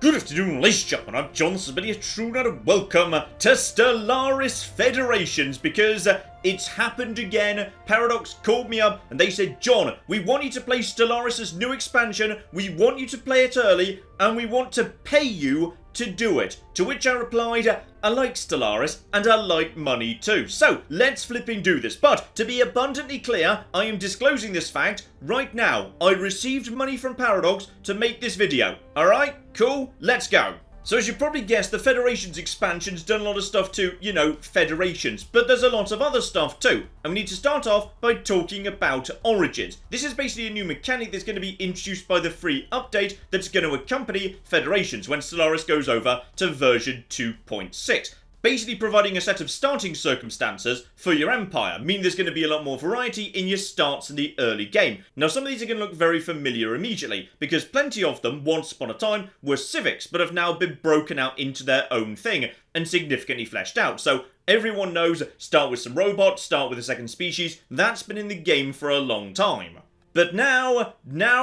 Good afternoon, ladies and gentlemen, I'm John Sibilia Truner, and welcome to Stellaris Federations, because it's happened again. Paradox called me up and they said, John, we want you to play Stellaris' new expansion, we want you to play it early, and we want to pay you to do it. To which I replied, I like Stellaris, and I like money too. So, let's flipping do this. But, to be abundantly clear, I am disclosing this fact right now. I received money from Paradox to make this video. Alright? Cool? Let's go. So as you probably guessed, the Federations expansion's done a lot of stuff to, you know, Federations, but there's a lot of other stuff too. And we need to start off by talking about Origins. This is basically a new mechanic that's going to be introduced by the free update that's going to accompany Federations when Stellaris goes over to version 2.6. Basically providing a set of starting circumstances for your empire, meaning there's going to be a lot more variety in your starts in the early game. Now some of these are going to look very familiar immediately, because plenty of them, once upon a time, were civics, but have now been broken out into their own thing, and significantly fleshed out. So everyone knows, start with some robots, start with a second species, that's been in the game for a long time. But now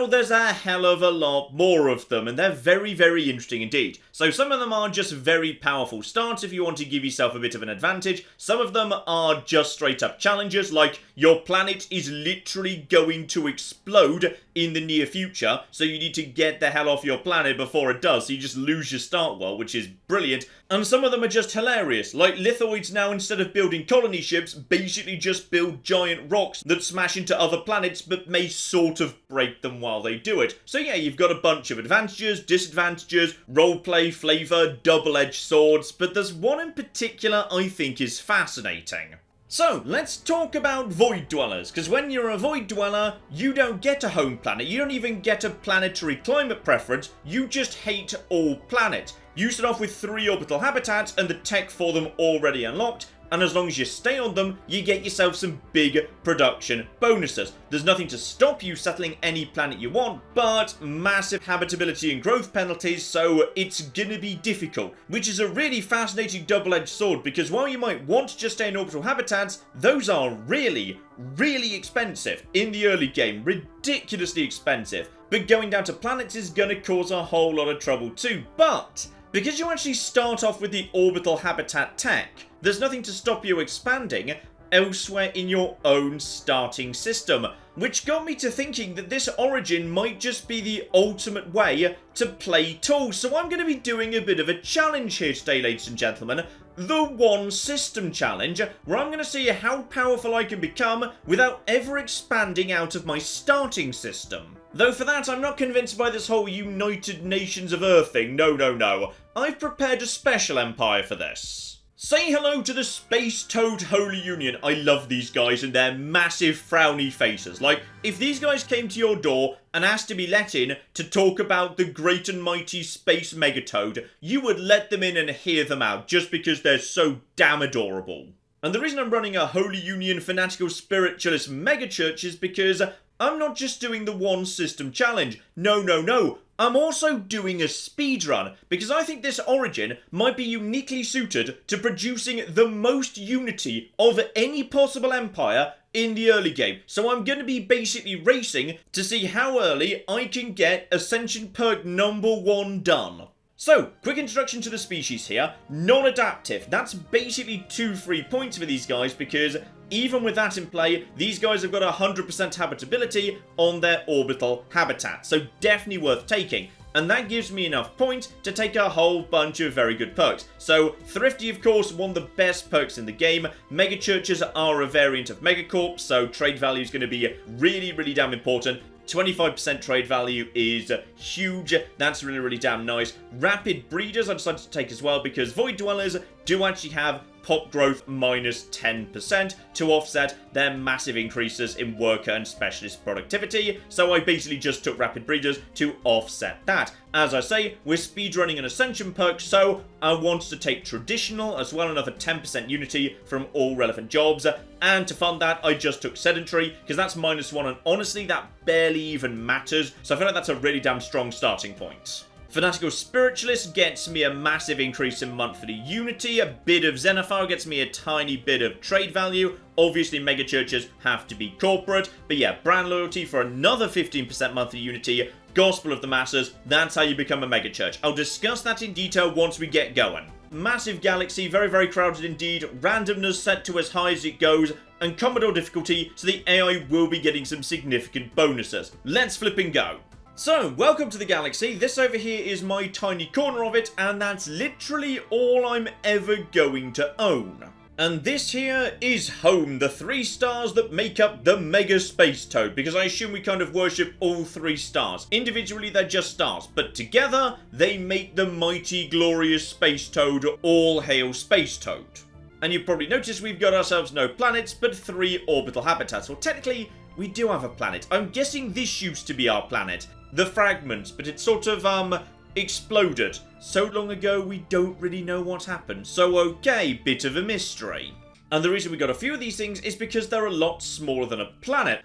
there's a hell of a lot more of them, and they're very, very interesting indeed. So some of them are just very powerful starts if you want to give yourself a bit of an advantage. Some of them are just straight up challenges, like your planet is literally going to explode in the near future, so you need to get the hell off your planet before it does, so you just lose your start world, which is brilliant. And some of them are just hilarious, like Lithoids now, instead of building colony ships, basically just build giant rocks that smash into other planets but may sort of break them while they do it. So yeah, you've got a bunch of advantages, disadvantages, roleplay, flavour, double-edged swords, but there's one in particular I think is fascinating. So, let's talk about Void Dwellers, because when you're a Void Dweller, you don't get a home planet, you don't even get a planetary climate preference, you just hate all planets. You start off with 3 orbital habitats and the tech for them already unlocked, and as long as you stay on them, you get yourself some big production bonuses. There's nothing to stop you settling any planet you want, but massive habitability and growth penalties, so it's gonna be difficult. Which is a really fascinating double-edged sword, because while you might want to just stay in orbital habitats, those are really, really expensive in the early game. Ridiculously expensive. But going down to planets is gonna cause a whole lot of trouble too. But because you actually start off with the orbital habitat tech, there's nothing to stop you expanding elsewhere in your own starting system, which got me to thinking that this origin might just be the ultimate way to play tools. So I'm going to be doing a bit of a challenge here today, ladies and gentlemen, the One System Challenge, where I'm going to see how powerful I can become without ever expanding out of my starting system. Though for that, I'm not convinced by this whole United Nations of Earth thing, no. I've prepared a special empire for this. Say hello to the Space Toad Holy Union. I love these guys and their massive frowny faces. Like, if these guys came to your door and asked to be let in to talk about the great and mighty Space Megatoad, you would let them in and hear them out just because they're so damn adorable. And the reason I'm running a Holy Union Fanatical Spiritualist megachurch is because I'm not just doing the One System Challenge. No. I'm also doing a speedrun, because I think this origin might be uniquely suited to producing the most unity of any possible empire in the early game. So I'm going to be basically racing to see how early I can get Ascension Perk number 1 done. So, quick introduction to the species here. Non-adaptive. That's basically 2 free points for these guys, because even with that in play, these guys have got 100% habitability on their orbital habitat. So definitely worth taking. And that gives me enough points to take a whole bunch of very good perks. So, Thrifty, of course, one of the best perks in the game. Mega Churches are a variant of Megacorp, so trade value is going to be really, really damn important. 25% trade value is huge. That's really, really damn nice. Rapid Breeders I decided to take as well, because Void Dwellers do actually have pop growth minus 10% to offset their massive increases in worker and specialist productivity, so I basically just took Rapid Breeders to offset that. As I say, we're speedrunning an Ascension perk, so I wanted to take Traditional as well, another 10% unity from all relevant jobs, and to fund that I just took Sedentary, because that's -1, and honestly that barely even matters, so I feel like that's a really damn strong starting point. Fanatical Spiritualist gets me a massive increase in monthly unity, a bit of Xenophile gets me a tiny bit of trade value, obviously mega churches have to be corporate, but yeah, brand loyalty for another 15% monthly unity, gospel of the masses, that's how you become a megachurch. I'll discuss that in detail once we get going. Massive galaxy, very, very crowded indeed, randomness set to as high as it goes, and Commodore difficulty, so the AI will be getting some significant bonuses. Let's flip and go. So, welcome to the galaxy. This over here is my tiny corner of it, and that's literally all I'm ever going to own. And this here is home, the 3 stars that make up the Mega Space Toad, because I assume we kind of worship all 3 stars. Individually, they're just stars, but together, they make the mighty, glorious Space Toad. All hail Space Toad. And you've probably noticed we've got ourselves no planets, but 3 orbital habitats. Well, technically, we do have a planet. I'm guessing this used to be our planet. The fragments, but it sort of, exploded so long ago we don't really know what happened. So okay, bit of a mystery. And the reason we got a few of these things is because they're a lot smaller than a planet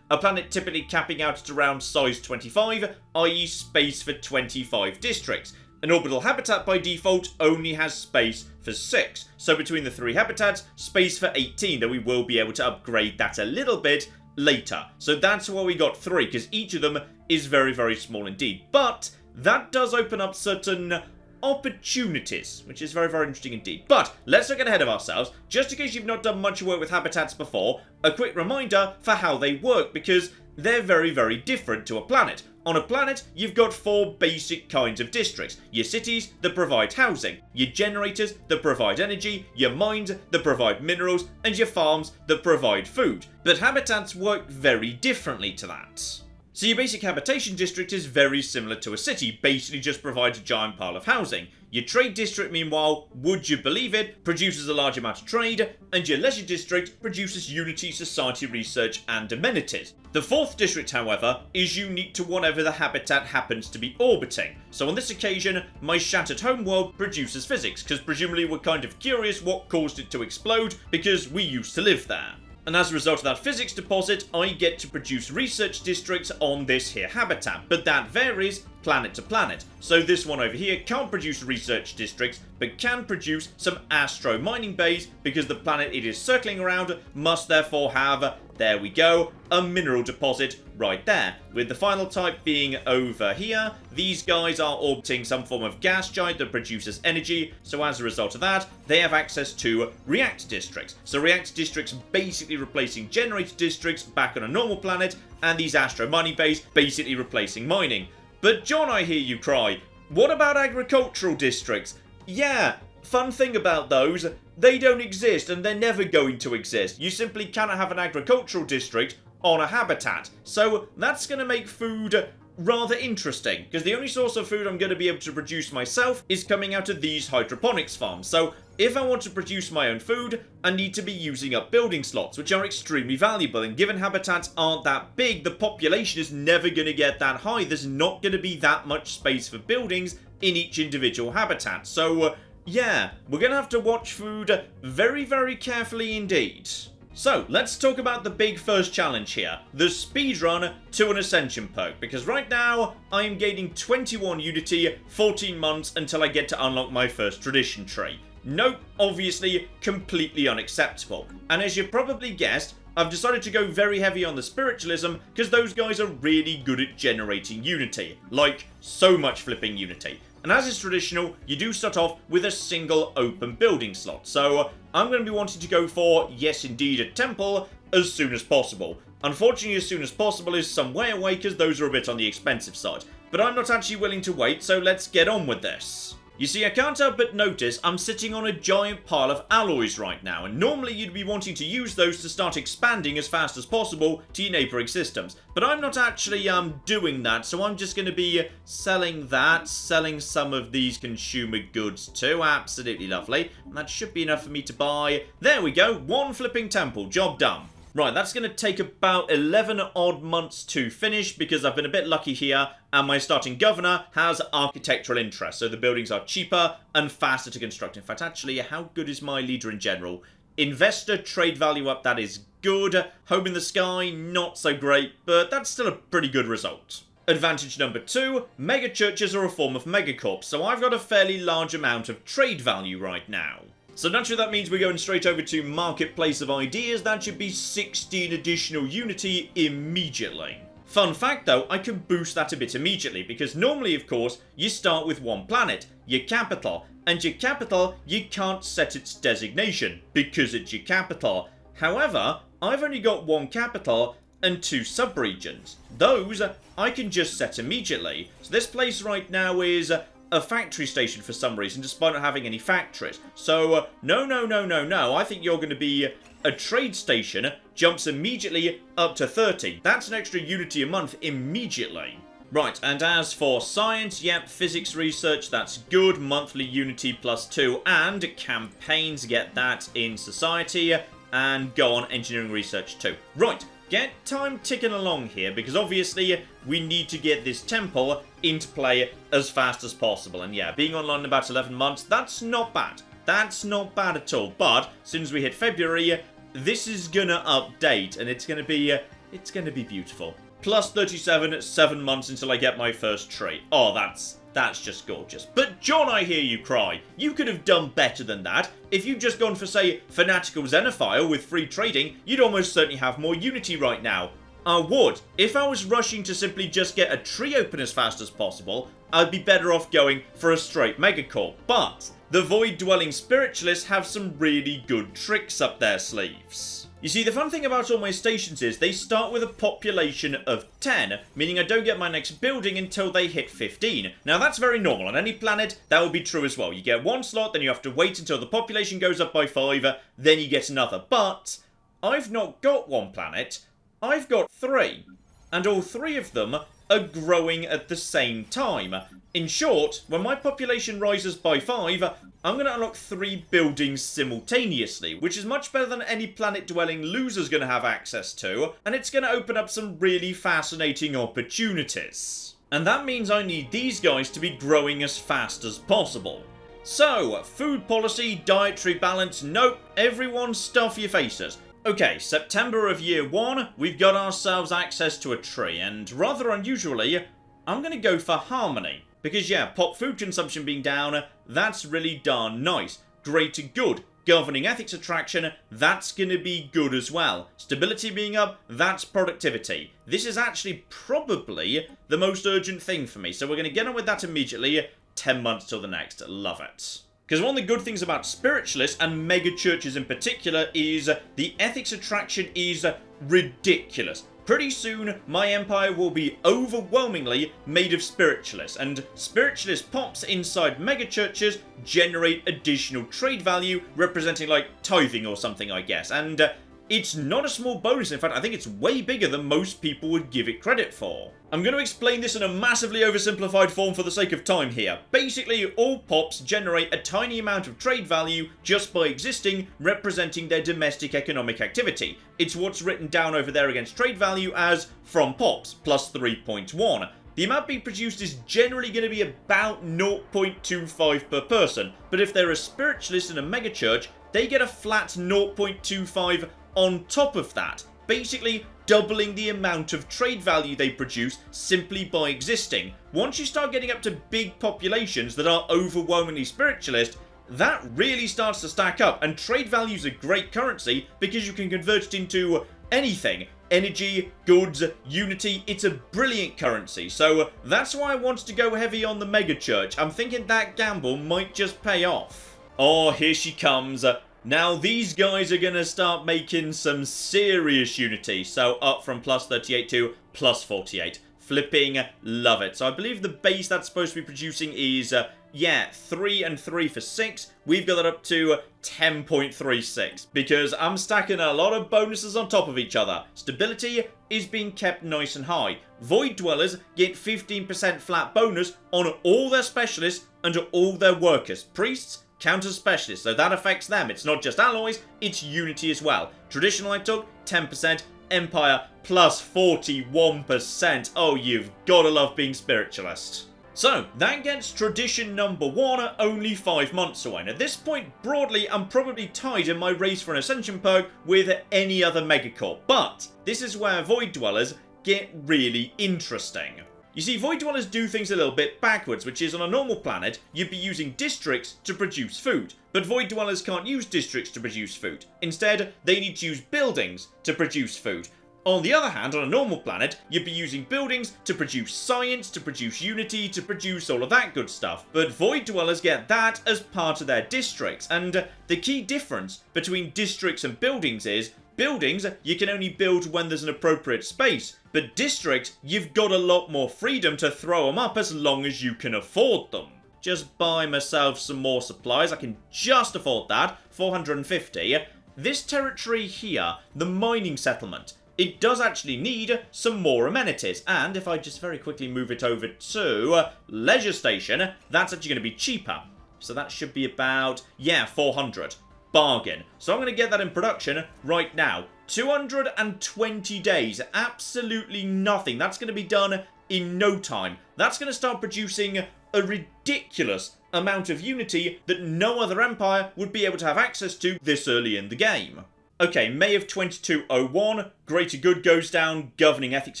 typically capping out at around size 25, i.e. space for 25 districts. An orbital habitat by default only has space for 6, so between the 3 habitats, space for 18, though we will be able to upgrade that a little bit later. So that's why we got 3, because each of them is very, very small indeed. But that does open up certain opportunities, which is very, very interesting indeed. But let's not get ahead of ourselves. Just in case you've not done much work with habitats before, a quick reminder for how they work, because they're very, very different to a planet. On a planet, you've got 4 basic kinds of districts. Your cities that provide housing, your generators that provide energy, your mines that provide minerals, and your farms that provide food. But habitats work very differently to that. So your basic habitation district is very similar to a city, basically just provides a giant pile of housing. Your trade district, meanwhile, would you believe it, produces a large amount of trade, and your leisure district produces unity, society, research, and amenities. The 4th district, however, is unique to whatever the habitat happens to be orbiting. So on this occasion, my shattered homeworld produces physics, because presumably we're kind of curious what caused it to explode, because we used to live there. And as a result of that physics deposit, I get to produce research districts on this here habitat, but that varies planet to planet. So this one over here can't produce research districts, but can produce some astro mining bays, because the planet it is circling around must therefore have, there we go, a mineral deposit right there. With the final type being over here, these guys are orbiting some form of gas giant that produces energy, so as a result of that, they have access to reactor districts. So reactor districts basically replacing generator districts back on a normal planet, and these astro mining bays basically replacing mining. But John, I hear you cry, what about agricultural districts? Yeah, fun thing about those, they don't exist and they're never going to exist. You simply cannot have an agricultural district on a habitat. So that's going to make food rather interesting, because the only source of food I'm going to be able to produce myself is coming out of these hydroponics farms. So if I want to produce my own food, I need to be using up building slots, which are extremely valuable, and given habitats aren't that big, the population is never going to get that high. There's not going to be that much space for buildings in each individual habitat. So yeah, we're going to have to watch food very, very carefully indeed. So, let's talk about the big first challenge here, the speedrun to an Ascension perk, because right now, I am gaining 21 Unity, 14 months until I get to unlock my first tradition tree. Nope, obviously, completely unacceptable. And as you probably guessed, I've decided to go very heavy on the spiritualism, because those guys are really good at generating Unity. Like, so much flipping Unity. And as is traditional, you do start off with a single open building slot. So I'm going to be wanting to go for, yes indeed, a temple as soon as possible. Unfortunately, as soon as possible is some way away, because those are a bit on the expensive side. But I'm not actually willing to wait, so let's get on with this. You see, I can't help but notice I'm sitting on a giant pile of alloys right now, and normally you'd be wanting to use those to start expanding as fast as possible to your neighbouring systems. But I'm not actually doing that, so I'm just going to be selling that, selling some of these consumer goods too. Absolutely lovely. And that should be enough for me to buy. There we go, 1 flipping temple, job done. Right, that's going to take about 11 odd months to finish, because I've been a bit lucky here, and my starting governor has architectural interest, so the buildings are cheaper and faster to construct. In fact, actually, how good is my leader in general? Investor trade value up, that is good. Home in the sky, not so great, but that's still a pretty good result. Advantage number 2, mega churches are a form of megacorps, so I've got a fairly large amount of trade value right now. So naturally that means we're going straight over to Marketplace of Ideas. That should be 16 additional Unity immediately. Fun fact though, I can boost that a bit immediately, because normally of course, you start with one planet, your capital, and your capital, you can't set its designation, because it's your capital. However, I've only got one capital and 2 subregions. Those I can just set immediately. So this place right now is a factory station for some reason, despite not having any factories. So, no, I think you're going to be a trade station, jumps immediately up to 30. That's an extra unity a month immediately. Right, and as for science, yep, physics research, that's good, monthly unity +2, and campaigns, get that in society, and go on engineering research too. Right, get time ticking along here, because obviously we need to get this temple into play as fast as possible. And yeah, being online in about 11 months, that's not bad. That's not bad at all. But since we hit February, this is gonna update, and it's gonna be beautiful. Plus 37, 7 months until I get my first tree. Oh, that's just gorgeous. But John, I hear you cry. You could have done better than that. If you'd just gone for, say, fanatical xenophile with free trading, you'd almost certainly have more unity right now. I would. If I was rushing to simply just get a tree open as fast as possible, I'd be better off going for a straight megacorp. But the void-dwelling spiritualists have some really good tricks up their sleeves. You see, the fun thing about all my stations is they start with a population of 10, meaning I don't get my next building until they hit 15. Now, that's very normal. On any planet, that will be true as well. You get one slot, then you have to wait until the population goes up by 5, then you get another. But I've not got one planet, I've got 3. And all 3 of them are growing at the same time. In short, when my population rises by 5, I'm going to unlock 3 buildings simultaneously, which is much better than any planet-dwelling loser's going to have access to, and it's going to open up some really fascinating opportunities. And that means I need these guys to be growing as fast as possible. So, food policy, dietary balance, nope, everyone stuff your faces. Okay, September of year 1, we've got ourselves access to a tree, and rather unusually, I'm going to go for harmony. Because yeah, pop food consumption being down, that's really darn nice. Greater good. Governing ethics attraction, that's going to be good as well. Stability being up, that's productivity. This is actually probably the most urgent thing for me, so we're going to get on with that immediately. 10 months till the next. Love it. Because one of the good things about spiritualists, and mega churches in particular, is the ethics attraction is ridiculous. Pretty soon, my empire will be overwhelmingly made of spiritualists, and spiritualist pops inside mega churches generate additional trade value, representing like tithing or something, I guess, and it's not a small bonus. In fact, I think it's way bigger than most people would give it credit for. I'm going to explain this in a massively oversimplified form for the sake of time here. Basically, all pops generate a tiny amount of trade value just by existing, representing their domestic economic activity. It's what's written down over there against trade value as from pops, plus 3.1. The amount being produced is generally going to be about 0.25 per person, but if they're a spiritualist in a megachurch, they get a flat 0.25 on top of that, basically doubling the amount of trade value they produce simply by existing. Once you start getting up to big populations that are overwhelmingly spiritualist, that really starts to stack up, and trade value is a great currency because you can convert it into anything. Energy, goods, unity, it's a brilliant currency, so that's why I wanted to go heavy on the mega church. I'm thinking that gamble might just pay off. Oh, here she comes. Now these guys are going to start making some serious unity, so up from plus 38 to plus 48. Flipping love it. So I believe the base that's supposed to be producing is, 3 and 3 for 6. We've got that up to 10.36, because I'm stacking a lot of bonuses on top of each other. Stability is being kept nice and high. Void Dwellers get 15% flat bonus on all their specialists and all their workers. Priests, counter specialists, so that affects them. It's not just alloys, it's unity as well. Traditional I took 10%, Empire plus 41%. Oh, you've gotta love being spiritualist. So, that gets tradition number 1 only 5 months away. And at this point, broadly, I'm probably tied in my race for an ascension perk with any other megacorp. But this is where Void Dwellers get really interesting. You see, Void Dwellers do things a little bit backwards, which is on a normal planet, you'd be using districts to produce food. But Void Dwellers can't use districts to produce food. Instead, they need to use buildings to produce food. On the other hand, on a normal planet, you'd be using buildings to produce science, to produce unity, to produce all of that good stuff. But Void Dwellers get that as part of their districts, and the key difference between districts and buildings is, buildings, you can only build when there's an appropriate space, but districts, you've got a lot more freedom to throw them up as long as you can afford them. Just buy myself some more supplies, I can just afford that, 450. This territory here, the mining settlement, it does actually need some more amenities, and if I just very quickly move it over to Leisure Station, that's actually going to be cheaper. So that should be about, yeah, 400. Bargain. So I'm going to get that in production right now. 220 days, absolutely nothing. That's going to be done in no time. That's going to start producing a ridiculous amount of unity that no other empire would be able to have access to this early in the game. Okay, May of 2201, Greater Good goes down, Governing Ethics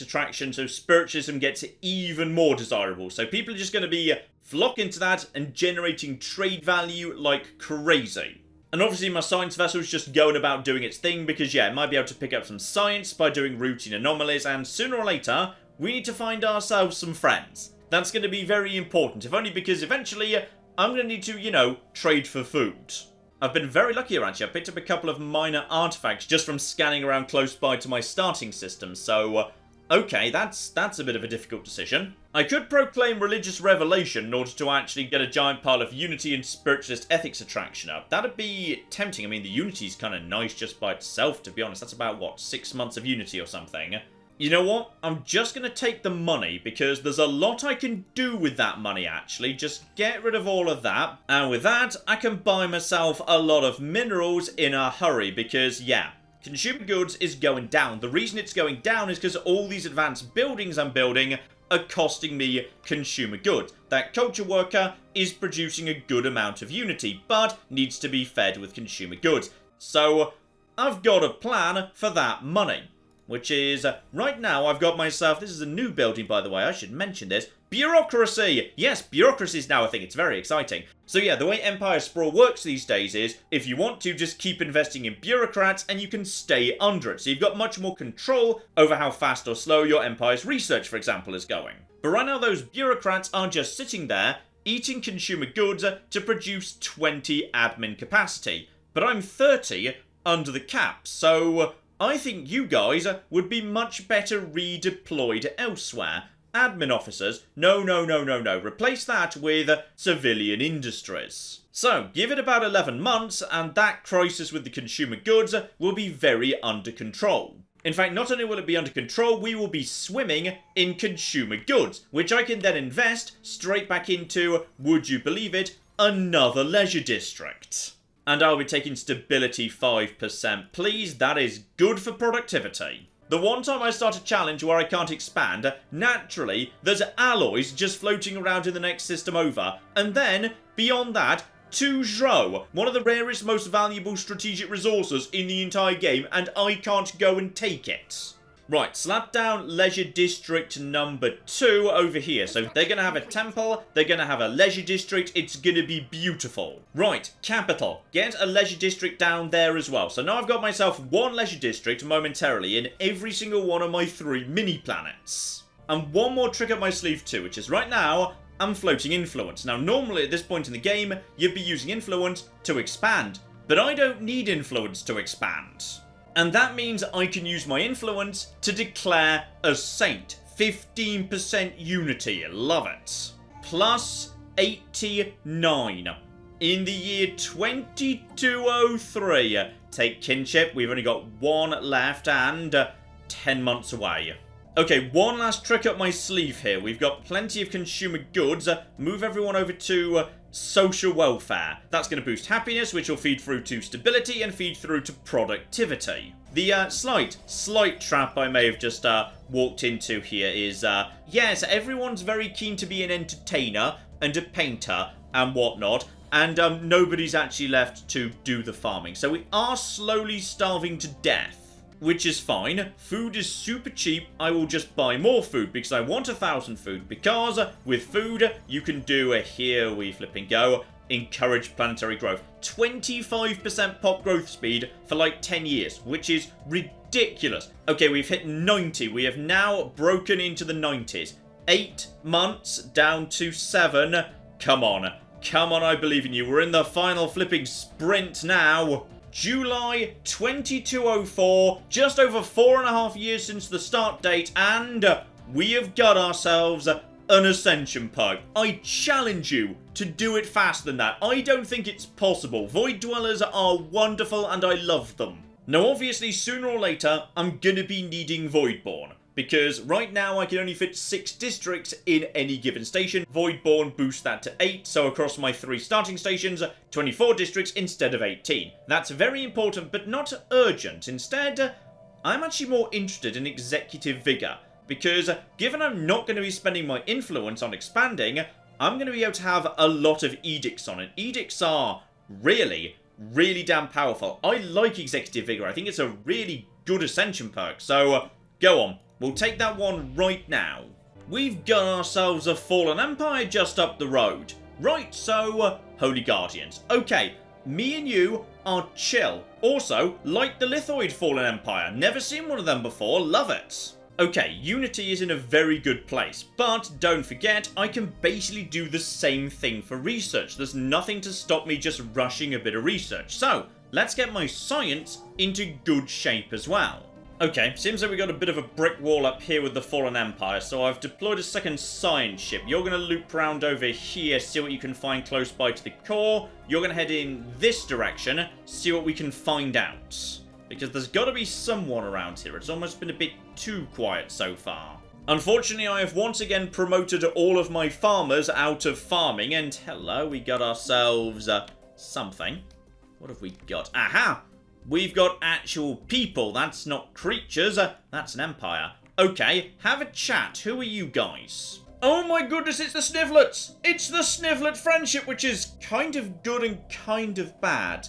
Attraction, so Spiritualism gets even more desirable. So people are just going to be flocking to that and generating trade value like crazy. And obviously my science vessel's just going about doing its thing because, yeah, it might be able to pick up some science by doing routine anomalies, and sooner or later, we need to find ourselves some friends. That's going to be very important, if only because eventually I'm going to need to, you know, trade for food. I've been very lucky here, actually. I picked up a couple of minor artifacts just from scanning around close by to my starting system, so okay, that's a bit of a difficult decision. I could proclaim religious revelation in order to actually get a giant pile of unity and spiritualist ethics attraction up. That'd be tempting. I mean, the unity's kind of nice just by itself, to be honest. That's about, what, 6 months of unity or something? You know what? I'm just going to take the money because there's a lot I can do with that money, actually. Just get rid of all of that. And with that, I can buy myself a lot of minerals in a hurry because, yeah, consumer goods is going down. The reason it's going down is because all these advanced buildings I'm building are costing me consumer goods. That culture worker is producing a good amount of unity, but needs to be fed with consumer goods. So I've got a plan for that money. Which is, right now I've got myself, this is a new building by the way, I should mention this, bureaucracy! Yes, bureaucracy is now a thing, it's very exciting. So yeah, the way Empire Sprawl works these days is, if you want to, just keep investing in bureaucrats and you can stay under it. So you've got much more control over how fast or slow your empire's research, for example, is going. But right now those bureaucrats are just sitting there, eating consumer goods to produce 20 admin capacity. But I'm 30 under the cap, so I think you guys would be much better redeployed elsewhere. Admin officers, no. Replace that with civilian industries. So, give it about 11 months and that crisis with the consumer goods will be very under control. In fact, not only will it be under control, we will be swimming in consumer goods, which I can then invest straight back into, would you believe it, another leisure district. And I'll be taking stability 5%, please. That is good for productivity. The one time I start a challenge where I can't expand, naturally, there's alloys just floating around in the next system over. And then, beyond that, Toujours, one of the rarest, most valuable strategic resources in the entire game, and I can't go and take it. Right, slap down Leisure District number 2 over here. So they're going to have a temple, they're going to have a leisure district, it's going to be beautiful. Right, capital. Get a leisure district down there as well. So now I've got myself one leisure district momentarily in every single one of my 3 mini planets. And one more trick up my sleeve too, which is right now, I'm floating influence. Now normally at this point in the game, you'd be using influence to expand. But I don't need influence to expand. And that means I can use my influence to declare a saint. 15% unity, love it. Plus 89. In the year 2203, take kinship, we've only got 1 left and 10 months away. Okay, one last trick up my sleeve here. We've got plenty of consumer goods. Move everyone over to social welfare. That's going to boost happiness, which will feed through to stability and feed through to productivity. The slight trap I may have just walked into here is, yes, everyone's very keen to be an entertainer and a painter and whatnot, and nobody's actually left to do the farming. So we are slowly starving to death. Which is fine. Food is super cheap. I will just buy more food because I want 1,000 food. Because with food, you can do a here we flipping go. encourage planetary growth. 25% pop growth speed for like 10 years, which is ridiculous. Okay, we've hit 90. We have now broken into the 90s. 8 months down to 7. Come on. Come on, I believe in you. We're in the final flipping sprint now. July 2204, just over 4.5 years since the start date, and we have got ourselves an ascension perk. I challenge you to do it faster than that. I don't think it's possible. Void Dwellers are wonderful and I love them. Now obviously sooner or later I'm gonna be needing Voidborn, because right now I can only fit 6 districts in any given station. Voidborn boosts that to 8, so across my 3 starting stations, 24 districts instead of 18. That's very important but not urgent. Instead, I'm actually more interested in executive vigor, because given I'm not going to be spending my influence on expanding, I'm going to be able to have a lot of edicts on it. Edicts are really, really damn powerful. I like executive vigor. I think it's a really good ascension perk. So go on. We'll take that one right now. We've got ourselves a fallen empire just up the road. Right, so Holy Guardians. Okay, me and you are chill. Also, like the Lithoid fallen empire. Never seen one of them before. Love it. Okay, Unity is in a very good place, but don't forget, I can basically do the same thing for research. There's nothing to stop me just rushing a bit of research. So, let's get my science into good shape as well. Okay, seems like we got a bit of a brick wall up here with the Fallen Empire, so I've deployed a second science ship. You're going to loop around over here, see what you can find close by to the core. You're going to head in this direction, see what we can find out. Because there's got to be someone around here. It's almost been a bit too quiet so far. Unfortunately, I have once again promoted all of my farmers out of farming. And hello, we got ourselves something. What have we got? Aha! We've got actual people. That's not creatures. That's an empire. Okay, have a chat. Who are you guys? Oh my goodness, it's the Snivlets! It's the Snivlet friendship, which is kind of good and kind of bad.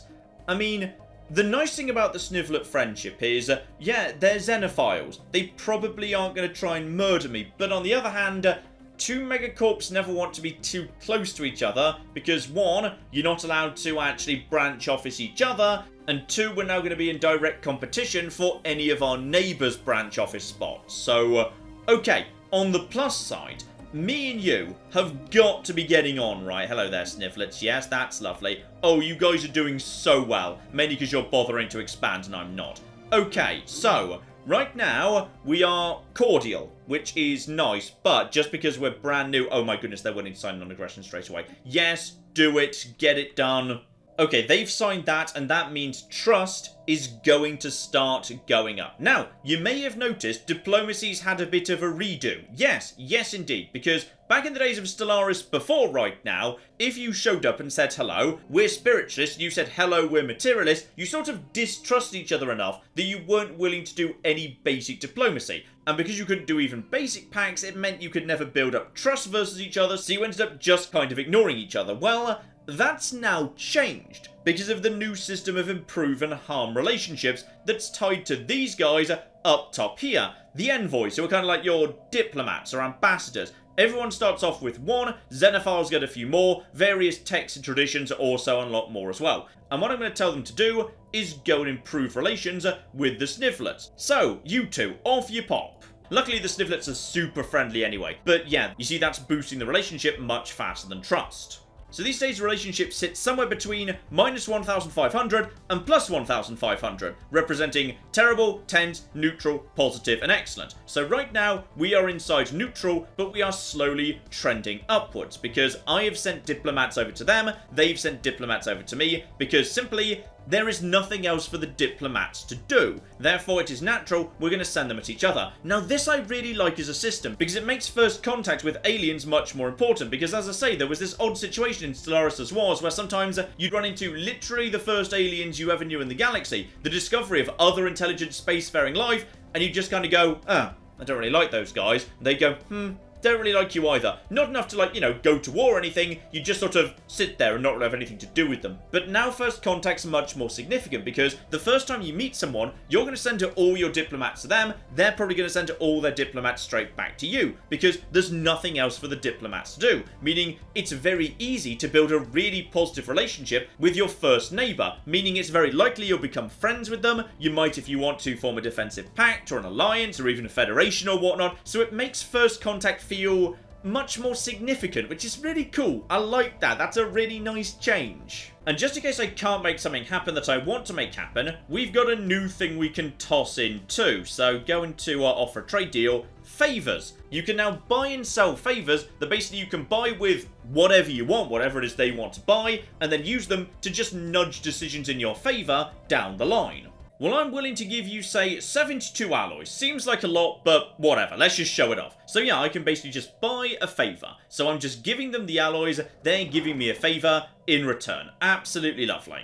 I mean, the nice thing about the Snivlet friendship is, yeah, they're xenophiles. They probably aren't going to try and murder me. But on the other hand, 2 megacorps never want to be too close to each other. Because 1, you're not allowed to actually branch off each other. And 2, we're now going to be in direct competition for any of our neighbours' branch office spots. So, okay, on the plus side, me and you have got to be getting on, right? Hello there, Snivlets. Yes, that's lovely. Oh, you guys are doing so well. Mainly because you're bothering to expand and I'm not. Okay, so, right now, we are cordial, which is nice. But just because we're brand new... Oh my goodness, they're willing to sign non-aggression straight away. Yes, do it. Get it done. Okay, they've signed that, and that means trust is going to start going up. Now, you may have noticed diplomacy's had a bit of a redo. Yes indeed, because back in the days of Stellaris before right now, if you showed up and said hello, we're spiritualists, you said hello, we're materialists, you sort of distrusted each other enough that you weren't willing to do any basic diplomacy. And because you couldn't do even basic pacts, it meant you could never build up trust versus each other, so you ended up just kind of ignoring each other. Well, that's now changed because of the new system of improve and harm relationships that's tied to these guys up top here. The envoys, who are kind of like your diplomats or ambassadors. Everyone starts off with 1, xenophiles get a few more, various texts and traditions also unlock more as well. And what I'm going to tell them to do is go and improve relations with the Snivlets. So, you two, off you pop. Luckily, the Snivlets are super friendly anyway. But yeah, you see that's boosting the relationship much faster than trust. So these days relationships sit somewhere between minus 1,500 and plus 1,500, representing terrible, tense, neutral, positive, and excellent. So right now, we are inside neutral, but we are slowly trending upwards, because I have sent diplomats over to them, they've sent diplomats over to me, because simply, there is nothing else for the diplomats to do. Therefore, it is natural we're going to send them at each other. Now, this I really like as a system, because it makes first contact with aliens much more important, because as I say, there was this odd situation in Stellaris' Wars where sometimes you'd run into literally the first aliens you ever knew in the galaxy, the discovery of other intelligent spacefaring life, and you just kind of go, I don't really like those guys. And they go, don't don't really like you either. Not enough to, like, you know, go to war or anything, you just sort of sit there and not really have anything to do with them. But now first contact's much more significant, because the first time you meet someone, you're going to send all your diplomats to them, they're probably going to send all their diplomats straight back to you, because there's nothing else for the diplomats to do, meaning it's very easy to build a really positive relationship with your first neighbour, meaning it's very likely you'll become friends with them. You might, if you want to, form a defensive pact or an alliance or even a federation or whatnot, so it makes first contact feel much more significant, which is really cool. I like that. That's a really nice change. And just in case I can't make something happen that I want to make happen, we've got a new thing we can toss in too. So going to offer a trade deal, favours. You can now buy and sell favours that basically you can buy with whatever you want, whatever it is they want to buy, and then use them to just nudge decisions in your favour down the line. Well, I'm willing to give you, say, 72 alloys. Seems like a lot, but whatever. Let's just show it off. So yeah, I can basically just buy a favour. So I'm just giving them the alloys, they're giving me a favour in return. Absolutely lovely.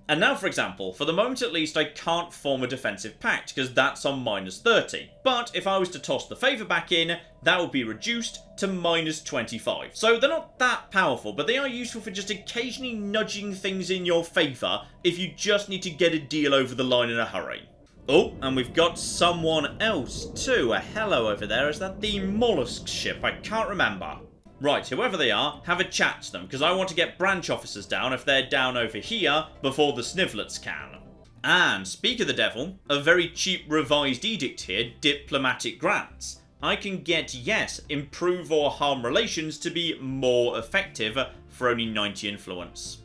And now, for example, for the moment at least, I can't form a defensive pact, because that's on -30. But if I was to toss the favour back in, that would be reduced to -25. So they're not that powerful, but they are useful for just occasionally nudging things in your favour if you just need to get a deal over the line in a hurry. Oh, and we've got someone else too. A hello over there. Is that the mollusk ship? I can't remember. Right, whoever they are, have a chat to them, because I want to get branch officers down if they're down over here before the snivlets can. And, speak of the devil, a very cheap revised edict here, diplomatic grants. I can get, yes, improve or harm relations to be more effective for only 90 influence.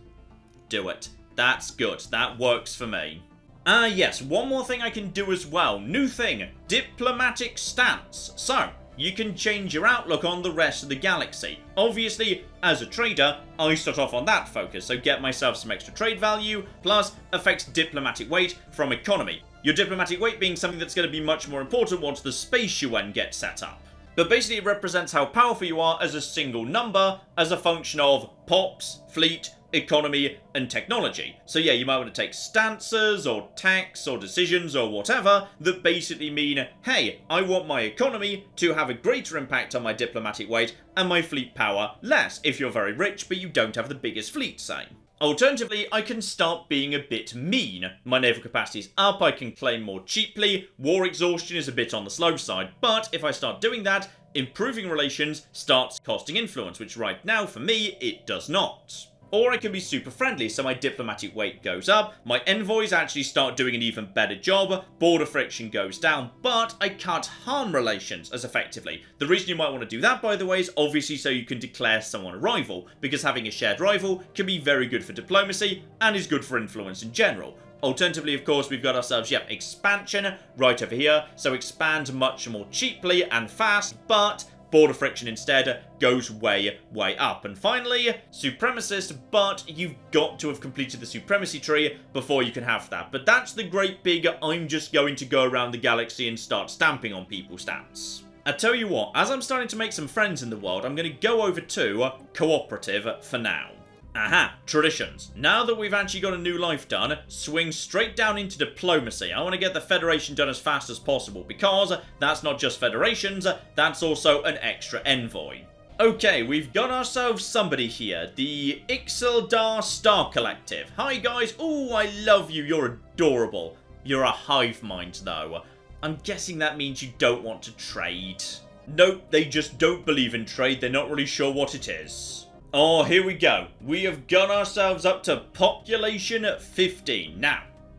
Do it. That's good. That works for me. Yes, one more thing I can do as well. New thing, diplomatic stance. So, you can change your outlook on the rest of the galaxy. Obviously, as a trader, I start off on that focus, so get myself some extra trade value, plus affects diplomatic weight from economy. Your diplomatic weight being something that's going to be much more important once the space yuan gets set up. But basically it represents how powerful you are as a single number, as a function of pops, fleet, economy, and technology. So yeah, you might want to take stances, or tax, or decisions, or whatever, that basically mean, hey, I want my economy to have a greater impact on my diplomatic weight, and my fleet power less, if you're very rich, but you don't have the biggest fleet, say. Alternatively, I can start being a bit mean. My naval capacity's up, I can claim more cheaply, war exhaustion is a bit on the slow side, but if I start doing that, improving relations starts costing influence, which right now, for me, it does not. Or I can be super friendly, so my diplomatic weight goes up, my envoys actually start doing an even better job, border friction goes down, but I can't harm relations as effectively. The reason you might want to do that, by the way, is obviously so you can declare someone a rival, because having a shared rival can be very good for diplomacy, and is good for influence in general. Alternatively, of course, we've got ourselves, yep, expansion right over here, so expand much more cheaply and fast, but border friction instead goes way, way up. And finally, supremacist, but you've got to have completed the supremacy tree before you can have that. But that's the great big, I'm just going to go around the galaxy and start stamping on people stance. I tell you what, as I'm starting to make some friends in the world, I'm going to go over to cooperative for now. Aha, traditions. Now that we've actually got a new life done, swing straight down into diplomacy. I want to get the Federation done as fast as possible, because that's not just Federations, that's also an extra envoy. Okay, we've got ourselves somebody here, the Ixeldar Star Collective. Hi guys, ooh, I love you, you're adorable. You're a hive mind though. I'm guessing that means you don't want to trade. Nope, they just don't believe in trade, they're not really sure what it is. Oh, here we go. We have got ourselves up to population 15.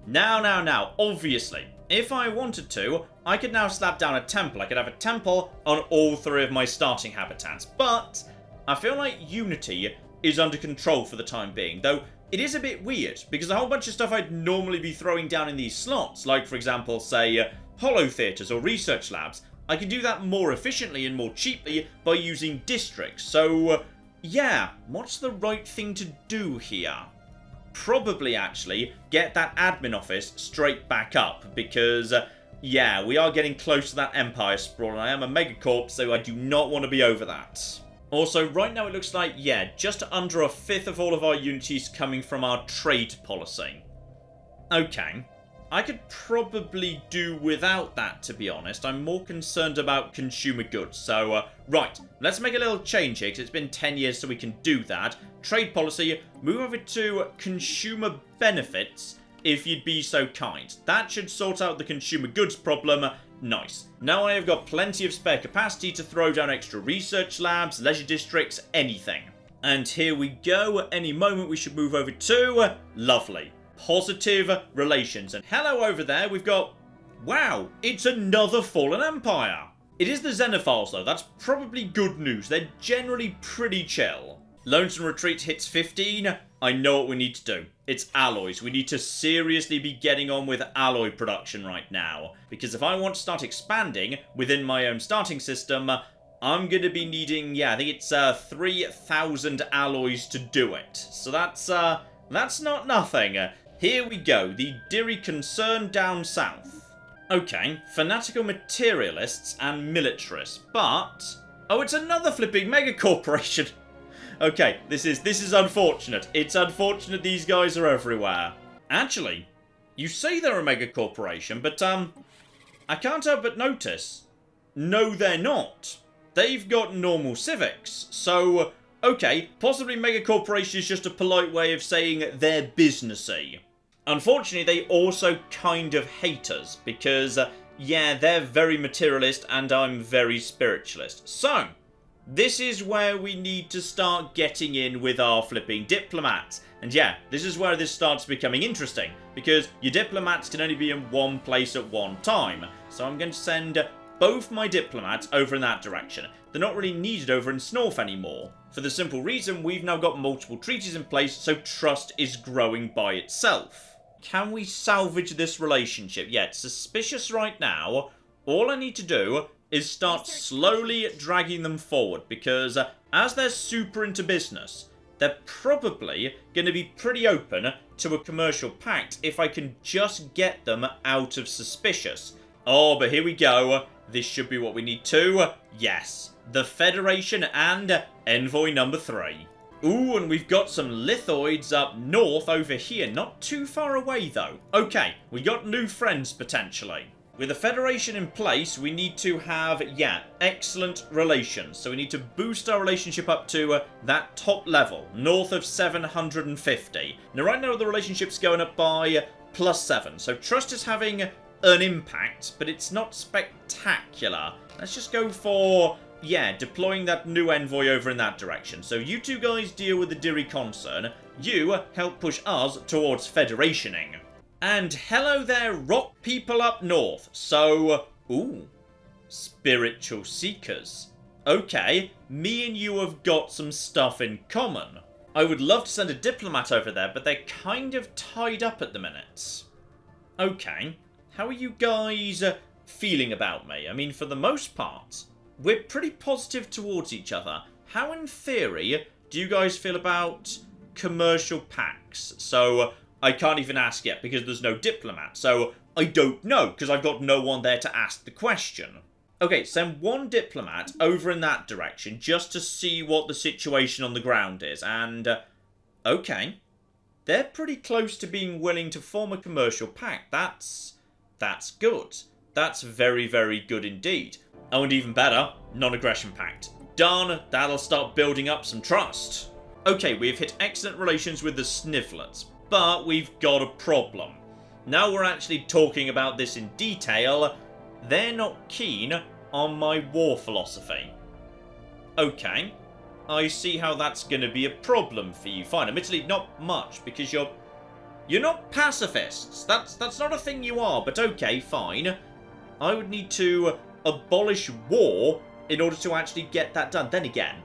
Now, obviously, if I wanted to, I could now slap down a temple. I could have a temple on all 3 of my starting habitats. But I feel like Unity is under control for the time being, though it is a bit weird, because a whole bunch of stuff I'd normally be throwing down in these slots, like, for example, say, holo theatres or research labs, I can do that more efficiently and more cheaply by using districts, so yeah, what's the right thing to do here? Probably, actually, get that admin office straight back up, because, yeah, we are getting close to that Empire Sprawl, and I am a megacorp, so I do not want to be over that. Also, right now it looks like, yeah, just under 1/5 of all of our unities coming from our trade policy. Okay. I could probably do without that, to be honest. I'm more concerned about consumer goods. So, right, let's make a little change here, because it's been 10 years, so we can do that. Trade policy, move over to consumer benefits, if you'd be so kind. That should sort out the consumer goods problem. Nice. Now I have got plenty of spare capacity to throw down extra research labs, leisure districts, anything. And here we go. Any moment we should move over to... lovely. Positive relations. And hello over there, we've got... wow, it's another fallen empire. It is the Xenophiles, though. That's probably good news. They're generally pretty chill. Lonesome Retreat hits 15. I know what we need to do. It's alloys. We need to seriously be getting on with alloy production right now. Because if I want to start expanding within my own starting system, I'm going to be needing, yeah, I think it's 3,000 alloys to do it. So that's not nothing. Here we go, the Diri concern down south. Okay, fanatical materialists and militarists, but... oh, it's another flipping mega corporation. Okay, this is unfortunate. It's unfortunate these guys are everywhere. Actually, you say they're a mega corporation, but I can't help but notice. No, they're not. They've got normal civics, so... okay, possibly mega corporation is just a polite way of saying they're businessy. Unfortunately, they also kind of hate us, because, yeah, they're very materialist and I'm very spiritualist. So, this is where we need to start getting in with our flipping diplomats. And yeah, this is where this starts becoming interesting, because your diplomats can only be in one place at one time. So I'm going to send both my diplomats over in that direction. They're not really needed over in Snorf anymore. For the simple reason, we've now got multiple treaties in place, so trust is growing by itself. Can we salvage this relationship? Yeah, it's suspicious right now. All I need to do is start slowly dragging them forward, because as they're super into business, they're probably going to be pretty open to a commercial pact if I can just get them out of suspicious. Oh, but here we go. This should be what we need to. Yes, the Federation and Envoy number 3. Ooh, and we've got some lithoids up north over here. Not too far away, though. Okay, we got new friends, potentially. With the Federation in place, we need to have, yeah, excellent relations. So we need to boost our relationship up to that top level, north of 750. Now, right now, the relationship's going up by +7. So trust is having an impact, but it's not spectacular. Let's just go for... yeah, deploying that new envoy over in that direction. So you two guys deal with the Diri concern. You help push us towards federationing. And hello there, rock people up north. So, ooh, spiritual seekers. Okay, me and you have got some stuff in common. I would love to send a diplomat over there, but they're kind of tied up at the minute. Okay, how are you guys feeling about me? I mean, for the most part... we're pretty positive towards each other. How, in theory, do you guys feel about commercial pacts? So, I can't even ask yet because there's no diplomat. So, I don't know because I've got no one there to ask the question. Okay, send one diplomat over in that direction just to see what the situation on the ground is. And, okay. They're pretty close to being willing to form a commercial pact. That's good. That's very, very good indeed. Oh, and even better, non-aggression pact. Done, that'll start building up some trust. Okay, we've hit excellent relations with the Snivelets, but we've got a problem. Now we're actually talking about this in detail. They're not keen on my war philosophy. Okay, I see how that's going to be a problem for you. Fine, admittedly not much, because you're not pacifists. That's not a thing you are, but okay, fine. I would need to abolish war in order to actually get that done. Then again,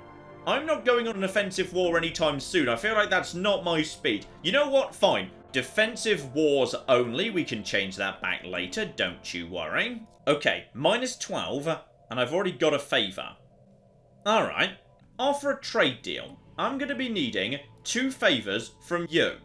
I'm not going on an offensive war anytime soon. I feel like that's not my speed. You know what? Fine. Defensive wars only. We can change that back later. Don't you worry. Okay, -12, and I've already got a favour. Alright. Offer a trade deal. I'm going to be needing 2 favours from you.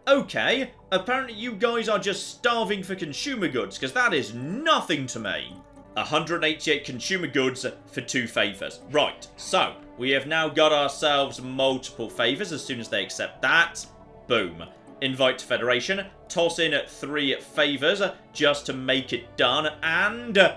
Okay, apparently you guys are just starving for consumer goods, because that is nothing to me. 188 consumer goods for 2 favours. Right, so we have now got ourselves multiple favours as soon as they accept that. Boom. invite to Federation, toss in 3 favours just to make it done, and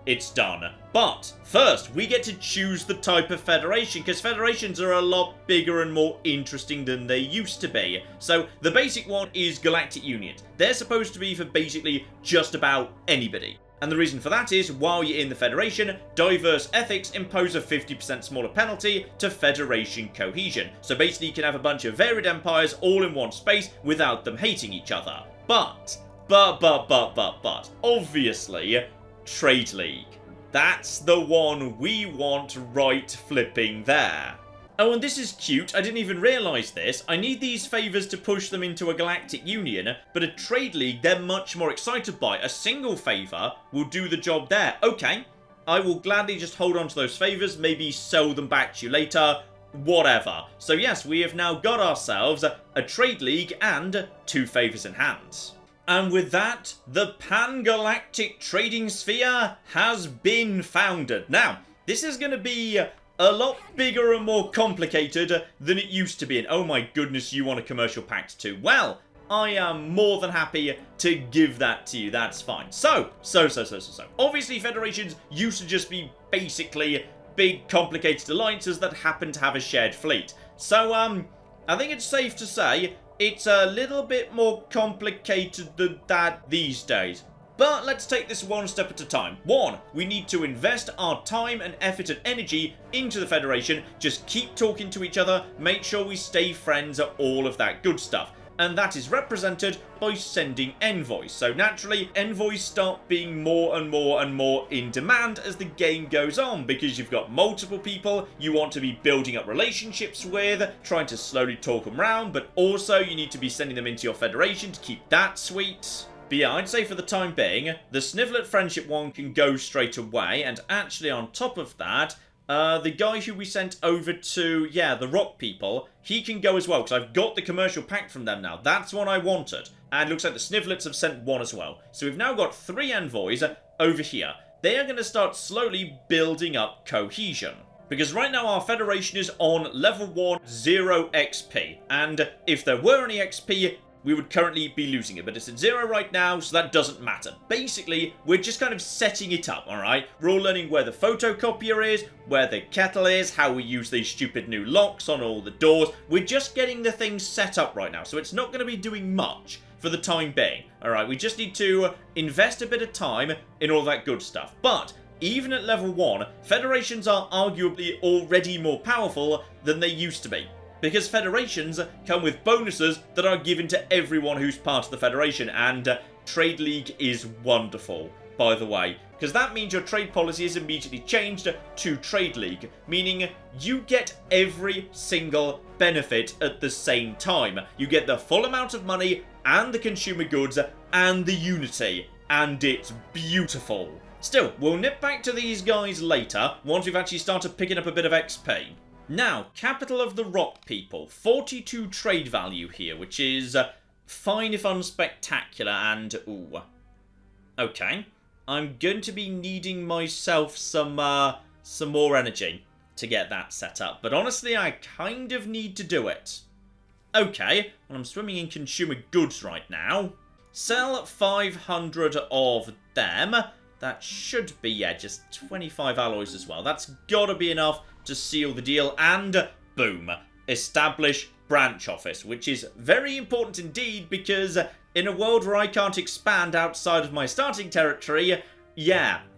it's done. But first, we get to choose the type of Federation, because Federations are a lot bigger and more interesting than they used to be. So the basic one is Galactic Union. They're supposed to be for basically just about anybody. And the reason for that is, while you're in the Federation, diverse ethics impose a 50% smaller penalty to Federation cohesion. So basically you can have a bunch of varied empires all in one space without them hating each other. But, obviously, Trade League. That's the one we want right flipping there. Oh, and this is cute. I didn't even realise this. I need these favours to push them into a Galactic Union, but a Trade League they're much more excited by. A single favour will do the job there. Okay, I will gladly just hold on to those favours, maybe sell them back to you later, whatever. So yes, we have now got ourselves a Trade League and 2 favours in hand. And with that, the Pan-Galactic Trading Sphere has been founded. Now, this is going to be a lot bigger and more complicated than it used to be. And oh my goodness, you want a commercial pact too. Well, I am more than happy to give that to you. That's fine. So. Obviously, Federations used to just be basically big, complicated alliances that happen to have a shared fleet. So, I think it's safe to say it's a little bit more complicated than that these days. But let's take this one step at a time. 1, we need to invest our time and effort and energy into the Federation. Just keep talking to each other, make sure we stay friends, all of that good stuff. And that is represented by sending envoys. So naturally, envoys start being more and more and more in demand as the game goes on, because you've got multiple people you want to be building up relationships with, trying to slowly talk them round, but also you need to be sending them into your Federation to keep that sweet. But yeah, I'd say for the time being, the Snivelet Friendship one can go straight away, and actually on top of that, the guy who we sent over to, the Rock people, he can go as well, because I've got the commercial pact from them now. That's what I wanted. And it looks like the Snivelets have sent 1 as well. So we've now got 3 envoys over here. They are going to start slowly building up cohesion. Because right now our Federation is on level 1, 0 XP. And if there were any XP, we would currently be losing it, but it's at 0 right now, so that doesn't matter. Basically, we're just kind of setting it up, alright? We're all learning where the photocopier is, where the kettle is, how we use these stupid new locks on all the doors. We're just getting the things set up right now, so it's not going to be doing much for the time being, alright? We just need to invest a bit of time in all that good stuff. But even at level 1, Federations are arguably already more powerful than they used to be. Because Federations come with bonuses that are given to everyone who's part of the Federation, and Trade League is wonderful, by the way. Because that means your trade policy is immediately changed to Trade League, meaning you get every single benefit at the same time. You get the full amount of money, and the consumer goods, and the unity, and it's beautiful. Still, we'll nip back to these guys later, once we've actually started picking up a bit of XP. Now, capital of the Rock people, 42 trade value here, which is fine if unspectacular, and ooh. Okay, I'm going to be needing myself some more energy to get that set up, but honestly, I kind of need to do it. Okay, well, I'm swimming in consumer goods right now. Sell 500 of them. That should be, just 25 alloys as well. That's gotta be enough to seal the deal, and boom, establish branch office, which is very important indeed, because in a world where I can't expand outside of my starting territory,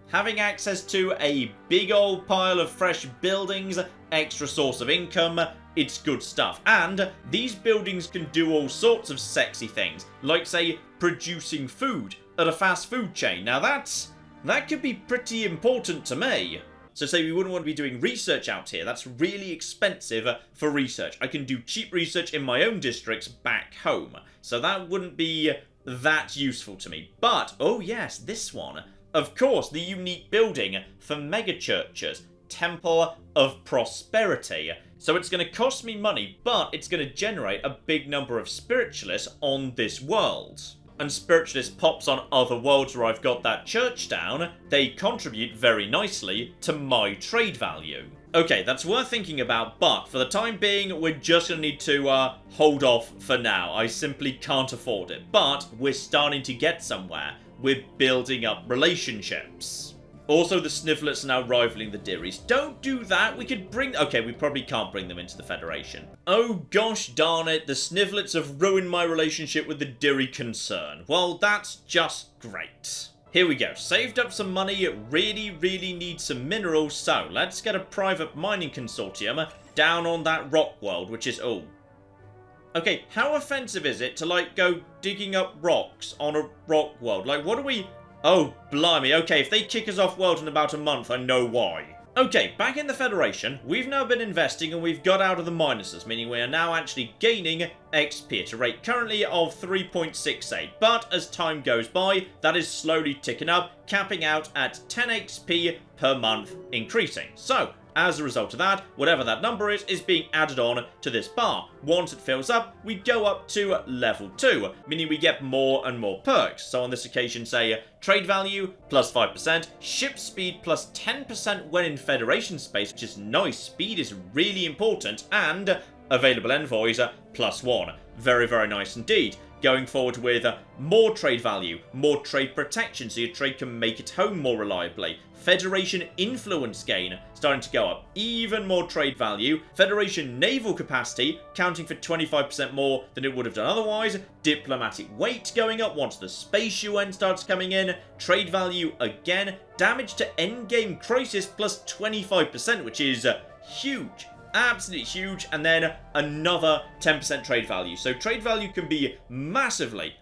having access to a big old pile of fresh buildings, extra source of income, it's good stuff. And these buildings can do all sorts of sexy things, like say producing food at a fast food chain. Now that could be pretty important to me. So say we wouldn't want to be doing research out here. That's really expensive for research. I can do cheap research in my own districts back home. So that wouldn't be that useful to me. But, oh yes, this one. Of course, the unique building for mega churches. Temple of Prosperity. So it's going to cost me money, but it's going to generate a big number of spiritualists on this world. and spiritualist pops on other worlds where I've got that church down, they contribute very nicely to my trade value. Okay, that's worth thinking about, but for the time being, we're just going to need to hold off for now. I simply can't afford it, but we're starting to get somewhere. We're building up relationships. Also, the Snivellets are now rivaling the Diris. Don't do that. We could bring... Okay, we probably can't bring them into the Federation. Oh, gosh darn it. The Snivellets have ruined my relationship with the Diri concern. Well, that's just great. Here we go. Saved up some money. Really need some minerals. So, let's get a private mining consortium down on that rock world, which is... Oh. Okay, how offensive is it to, like, go digging up rocks on a rock world? Like, what are we... Oh, blimey. Okay, if they kick us off world in about a month, I know why. Okay, back in the Federation, we've now been investing and we've got out of the minuses, meaning we are now actually gaining XP at a rate currently of 3.68. But as time goes by, that is slowly ticking up, capping out at 10 XP per month increasing. So, as a result of that, whatever that number is being added on to this bar. Once it fills up, we go up to level 2, meaning we get more and more perks. So on this occasion, say, trade value plus 5%, ship speed plus 10% when in Federation space, which is nice. Speed is really important, and available envoys plus 1. Very nice indeed. Going forward with more trade value, more trade protection, so your trade can make it home more reliably. Federation influence gain starting to go up. Even more trade value. Federation naval capacity counting for 25% more than it would have done otherwise. Diplomatic weight going up once the space UN starts coming in. Trade value again. Damage to endgame crisis plus 25%, which is huge. Absolutely huge. And then another 10% trade value. So trade value can be massively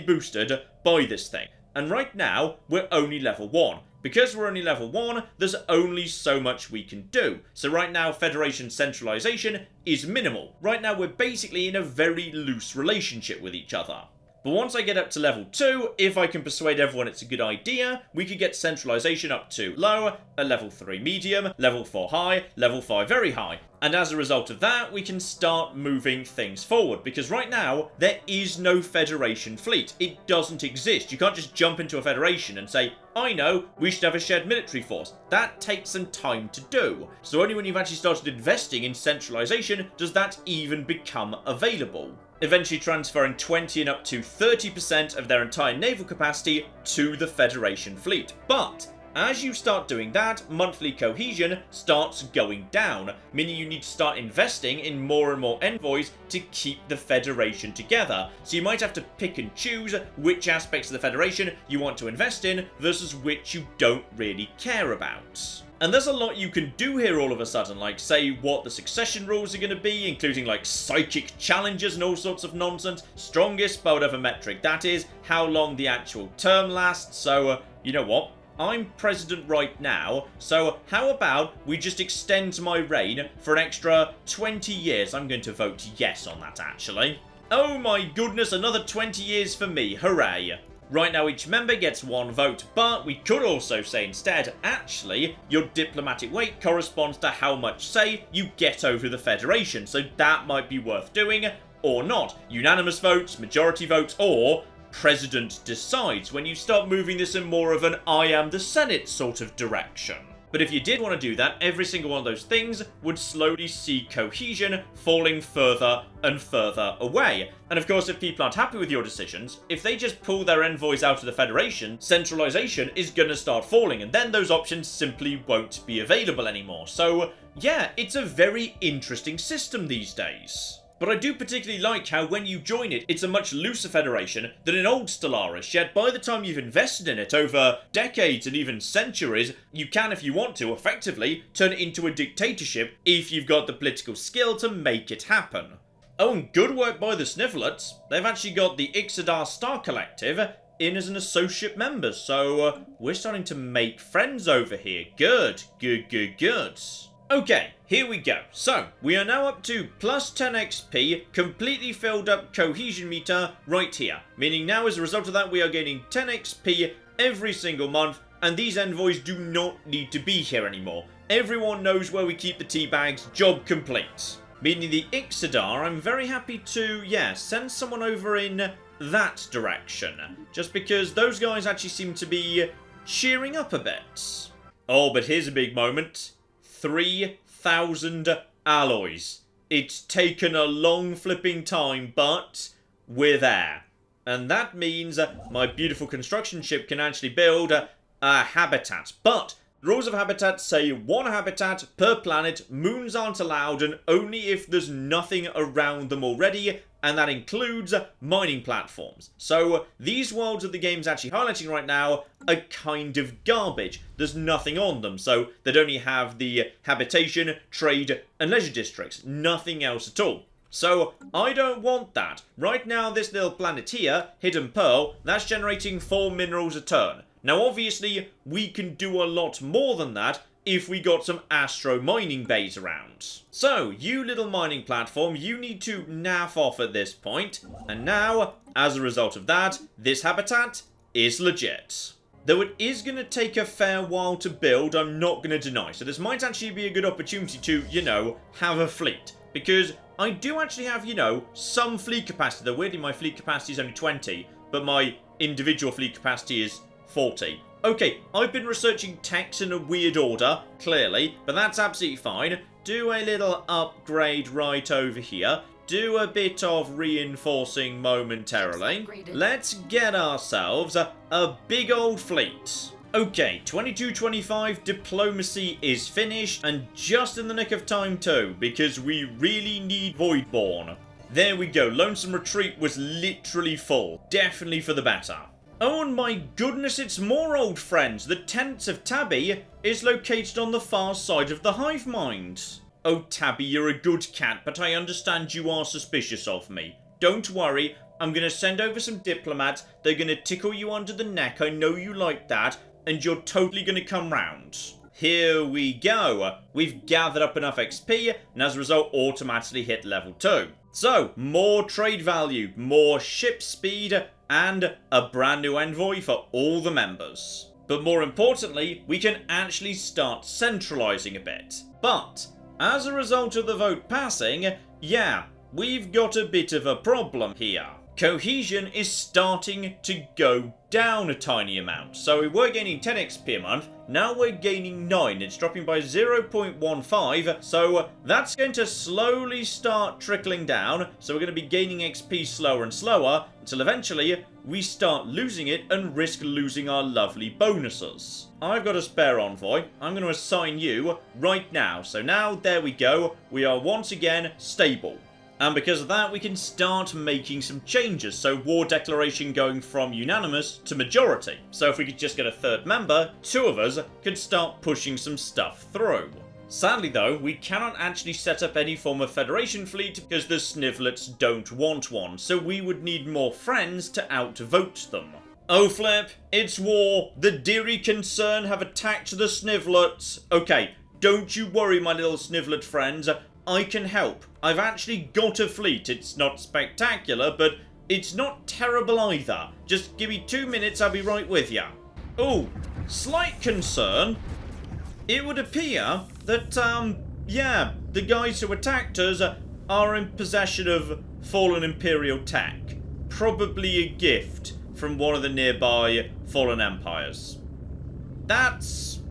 boosted by this thing. And right now, we're only level 1. Because we're only level 1, there's only so much we can do. So right now, Federation centralization is minimal. Right now, we're basically in a very loose relationship with each other. But once I get up to level 2, if I can persuade everyone it's a good idea, we could get centralization up to low, a level 3 medium, level 4 high, level 5 very high. And as a result of that, we can start moving things forward. Because right now, there is no Federation fleet. It doesn't exist. You can't just jump into a Federation and say, I know, we should have a shared military force. That takes some time to do. So only when you've actually started investing in centralization does that even become available. Eventually transferring 20 and up to 30% of their entire naval capacity to the Federation fleet. But as you start doing that, monthly cohesion starts going down, meaning you need to start investing in more and more envoys to keep the Federation together. So you might have to pick and choose which aspects of the Federation you want to invest in versus which you don't really care about. And there's a lot you can do here all of a sudden, like say what the succession rules are going to be, including like psychic challenges and all sorts of nonsense. Strongest by whatever metric that is, how long the actual term lasts. So, you know what? I'm president right now, so how about we just extend my reign for an extra 20 years? I'm going to vote yes on that, actually. Oh my goodness, another 20 years for me. Hooray. Right now, each member gets 1 vote, but we could also say instead, actually, your diplomatic weight corresponds to how much say you get over the Federation, so that might be worth doing, or not. Unanimous votes, majority votes, or President decides, when you start moving this in more of an I am the Senate sort of direction. But if you did want to do that, every single one of those things would slowly see cohesion falling further and further away. And of course, if people aren't happy with your decisions, if they just pull their envoys out of the Federation, centralization is going to start falling, and then those options simply won't be available anymore. So yeah, it's a very interesting system these days. But I do particularly like how when you join it, it's a much looser Federation than in old Stellaris, yet by the time you've invested in it over decades and even centuries, you can, if you want to, effectively turn it into a dictatorship if you've got the political skill to make it happen. Oh, and good work by the Snivellets. They've actually got the Ixodar Star Collective in as an associate member, so we're starting to make friends over here. Good. Okay, here we go. So, we are now up to plus 10 XP, completely filled up cohesion meter right here. Meaning now as a result of that, we are gaining 10 XP every single month, and these envoys do not need to be here anymore. Everyone knows where we keep the tea bags, job complete. meaning the Ixodar, I'm very happy to, yeah, send someone over in that direction. Just because those guys actually seem to be cheering up a bit. Oh, but here's a big moment. 3,000 alloys. It's taken a long flipping time, but we're there. And that means my beautiful construction ship can actually build a habitat. But the rules of habitat say 1 habitat per planet, moons aren't allowed, and only if there's nothing around them already, and that includes mining platforms. So these worlds that the game's actually highlighting right now are kind of garbage. There's nothing on them, so they'd only have the habitation, trade, and leisure districts. Nothing else at all. So I don't want that. Right now, this little planet here, Hidden Pearl, that's generating 4 minerals a turn. Now, obviously, we can do a lot more than that if we got some astro mining bays around. So, you little mining platform, you need to naff off at this point. And now, as a result of that, this habitat is legit. Though it is going to take a fair while to build, I'm not going to deny. So this might actually be a good opportunity to, you know, have a fleet. Because I do actually have, you know, some fleet capacity. Though weirdly, my fleet capacity is only 20, but my individual fleet capacity is 40. Okay, I've been researching techs in a weird order, clearly, but that's absolutely fine. Do a little upgrade right over here. Do a bit of reinforcing momentarily. Let's get ourselves a big old fleet. Okay, 22-25 diplomacy is finished, and just in the nick of time too, because we really need Voidborn. There we go, Lonesome Retreat was literally full. Definitely for the better. Oh, and my goodness, it's more old friends. The Tents of Tabby is located on the far side of the hive mind. Oh, Tabby, you're a good cat, but I understand you are suspicious of me. Don't worry, I'm going to send over some diplomats. They're going to tickle you under the neck. I know you like that, and you're totally going to come round. Here we go. We've gathered up enough XP, and as a result, automatically hit level 2. So, more trade value, more ship speed, and a brand new envoy for all the members. But more importantly, we can actually start centralizing a bit. But, as a result of the vote passing, yeah, we've got a bit of a problem here. Cohesion is starting to go down a tiny amount. So we were gaining 10 XP a month, now we're gaining 9. It's dropping by 0.15, so that's going to slowly start trickling down. So we're going to be gaining XP slower and slower, until eventually we start losing it and risk losing our lovely bonuses. I've got a spare envoy. I'm going to assign you right now. So now, there we go. We are once again stable. And because of that, we can start making some changes. So war declaration going from unanimous to majority. So if we could just get a third member, 2 of us could start pushing some stuff through. Sadly though, we cannot actually set up any form of Federation fleet because the Snivlets don't want one. So we would need more friends to outvote them. Oh flip, it's war. The Deary Concern have attacked the Snivlets. Okay, don't you worry my little Snivlet friends. I can help. I've actually got a fleet. It's not spectacular, but it's not terrible either. Just give me 2 minutes, I'll be right with you. Oh, slight concern. It would appear that, yeah, the guys who attacked us are in possession of fallen Imperial tech. Probably a gift from one of the nearby fallen empires. That's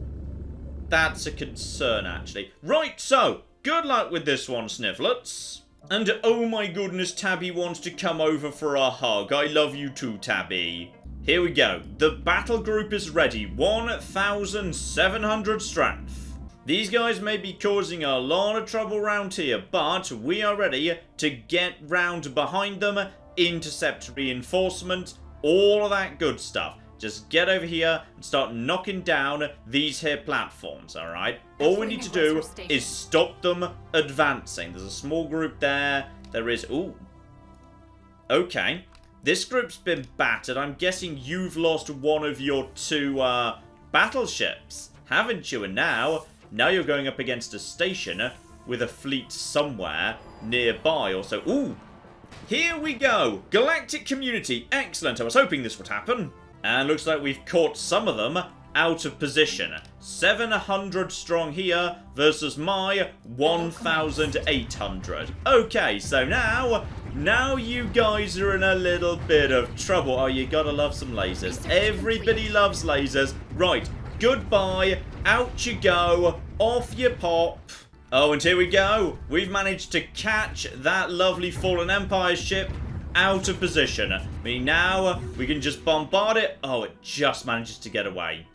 a concern, actually. Right, so good luck with this one, Snivlets. And oh my goodness, Tabby wants to come over for a hug. I love you too, Tabby. Here we go. The battle group is ready. 1,700 strength. These guys may be causing a lot of trouble round here, but we are ready to get round behind them, intercept reinforcement, all of that good stuff. Just get over here and start knocking down these here platforms, alright? All we need to do is stop them advancing. There's a small group there. There is... Ooh. Okay. This group's been battered. I'm guessing you've lost one of your 2 battleships, haven't you? And now you're going up against a station with a fleet somewhere nearby. Also, ooh. Here we go. Galactic Community. Excellent. I was hoping this would happen. And looks like we've caught some of them out of position. 700 strong here versus my 1,800. Okay, so now you guys are in a little bit of trouble. Oh, you gotta love some lasers. Everybody loves lasers. Right, goodbye. Out you go. Off you pop. Oh, and here we go. We've managed to catch that lovely Fallen Empire ship out of position. Now we can just bombard it. Oh, it just manages to get away.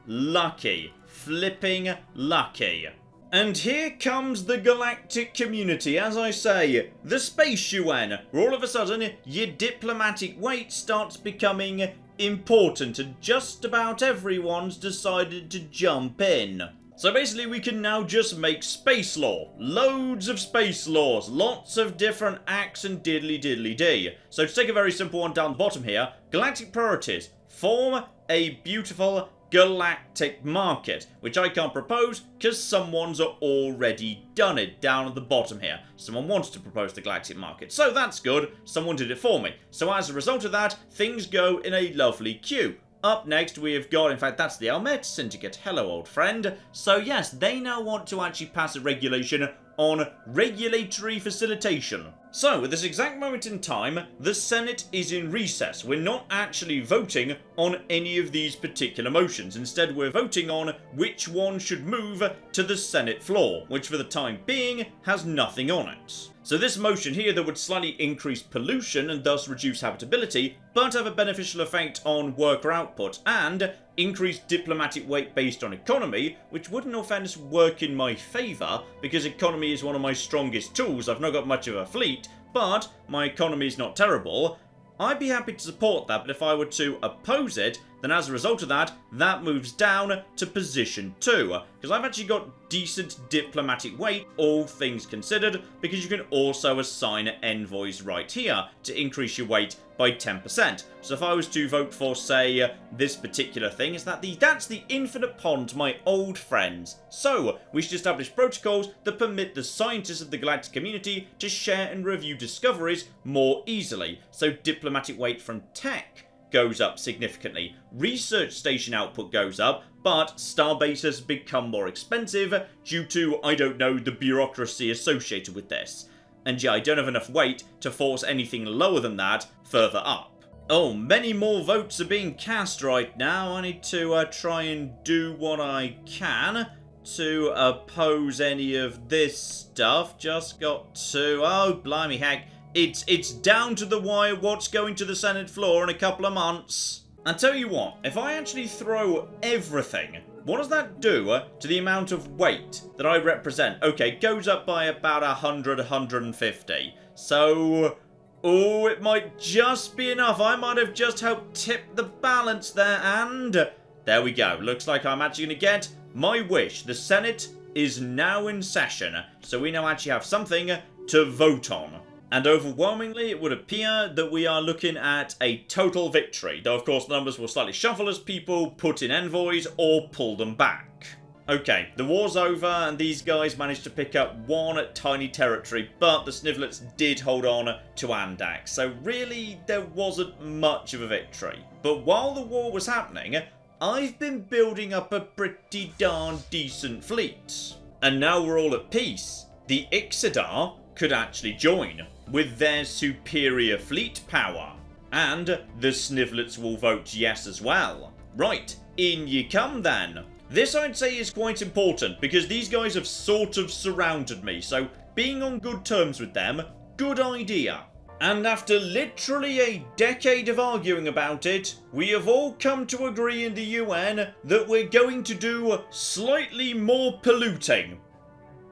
Lucky. Flipping lucky. And here comes the Galactic Community, as I say, the Space UN, where all of a sudden your diplomatic weight starts becoming important and just about everyone's decided to jump in. So basically we can now just make space law. Loads of space laws. Lots of different acts and diddly-diddly-dee. So to take a very simple one down the bottom here, galactic priorities. Form a beautiful galactic market, which I can't propose because someone's already done it down at the bottom here. Someone wanted to propose the galactic market, so that's good. Someone did it for me. So as a result of that, things go in a lovely queue. Up next, we have got, in fact, that's the Almet Syndicate. Hello, old friend. So, yes, they now want to actually pass a regulation on regulatory facilitation. So, at this exact moment in time, the Senate is in recess. We're not actually voting on any of these particular motions. Instead, we're voting on which one should move to the Senate floor, which for the time being has nothing on it. So this motion here that would slightly increase pollution and thus reduce habitability, but have a beneficial effect on worker output and increase diplomatic weight based on economy, which would in all fairness work in my favour, because economy is one of my strongest tools. I've not got much of a fleet, but my economy is not terrible. I'd be happy to support that, but if I were to oppose it, then as a result of that, that moves down to position 2. Because I've actually got decent diplomatic weight, all things considered, because you can also assign envoys right here to increase your weight by 10%. So if I was to vote for, say, this particular thing, that's the infinite pond, my old friends. So, we should establish protocols that permit the scientists of the galactic community to share and review discoveries more easily. So diplomatic weight from tech goes up significantly. Research station output goes up, but starbases become more expensive due to, I don't know, the bureaucracy associated with this. And yeah, I don't have enough weight to force anything lower than that further up. Oh, many more votes are being cast right now. I need to try and do what I can to oppose any of this stuff. Just got to... oh, blimey heck. It's down to the wire what's going to the Senate floor in a couple of months. I tell you what, if I actually throw everything, what does that do to the amount of weight that I represent? Okay, it goes up by about 100, 150. So, oh, it might just be enough. I might have just helped tip the balance there, and there we go. Looks like I'm actually going to get my wish. The Senate is now in session, so we now actually have something to vote on. And overwhelmingly, it would appear that we are looking at a total victory. Though, of course, the numbers will slightly shuffle as people put in envoys or pull them back. Okay, the war's over, and these guys managed to pick up one tiny territory, but the Snivlets did hold on to Andax. So really, there wasn't much of a victory. But while the war was happening, I've been building up a pretty darn decent fleet. And now we're all at peace. The Ixodar could actually join with their superior fleet power. And the Snivlets will vote yes as well. Right, in you come then. This I'd say is quite important because these guys have sort of surrounded me, so being on good terms with them, good idea. And after literally a decade of arguing about it, we have all come to agree in the UN that we're going to do slightly more polluting.